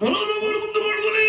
ಮುಂದೆ ಮಾಡಿದ್ರೆ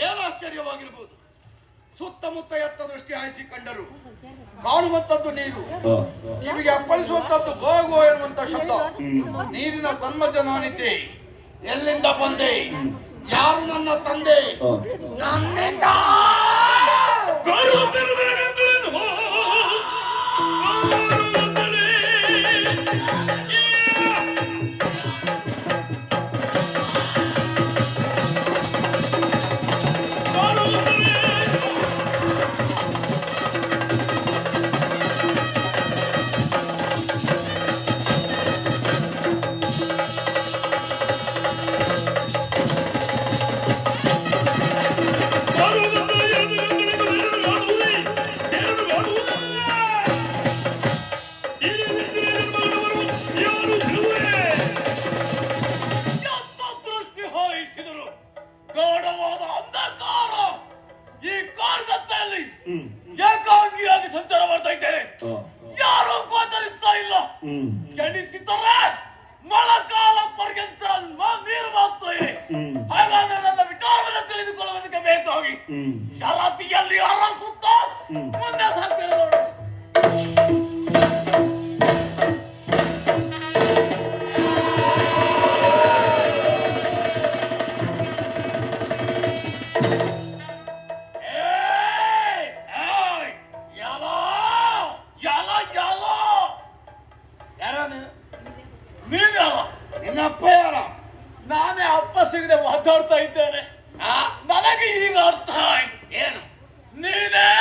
ಏನಾಶ್ಚರ್ಯವಾಗಿರಬಹುದು. ಸುತ್ತಮುತ್ತ ಎತ್ತ ದೃಷ್ಟಿ ಹಾಯಿಸಿ ಕಂಡರು ಕಾಣುವಂತದ್ದು ನೀರು, ಕಿವಿಗೆ ಅಪ್ಪಳಿಸುವಂತದ್ದು ಗೋಗೋ ಎನ್ನುವಂತ ಶಬ್ದ. ನೀರಿನ ತನ್ಮಧ್ಯ ನಾನಿದ್ದೆ. ಎಲ್ಲಿಂದ ಬಂದೆ? ಯಾರು ನನ್ನ ತಂದೆ? ನನ್ನಿಂದ ಗಾಢವಾದ ಅಂಧಕಾರ. ಈ ಕಾರ್ಗತ್ತಲ್ಲಿ ಏಕಾಂಗಿಯಾಗಿ ಸಂಚಾರ ಮಾಡ್ತಾ ಇದ್ದೇನೆ. ಯಾರು ಗೋಚರಿಸ್ತಾ ಇಲ್ಲ. ಜನಿಸಿದರೆ ಮಳೆಗಾಲ ಪರ್ಯಂತ ನೀರು ಮಾತ್ರ ಇದೆ. ಹಾಗಾದ್ರೆ ನನ್ನ ವಿಚಾರವನ್ನು ತಿಳಿದುಕೊಳ್ಳುವುದಕ್ಕೆ ಬೇಕಾಗಿ ಶರಾತಿಯಲ್ಲಿ ಅರಸುತ್ತ ಮುಂದೆ ಸಾಗ್ತೇನೆ ನೋಡು. ನಿನ್ನಪ್ಪ ಯಾರ? ನಾನೇ ಅಪ್ಪ ಸಿಗದೆ ಮಾತಾಡ್ತಾ ಇದ್ದೇನೆ. ನನಗೆ ಈಗ ಅರ್ಥ ಆಯ್ತು. ಏನು? ನೀನೇ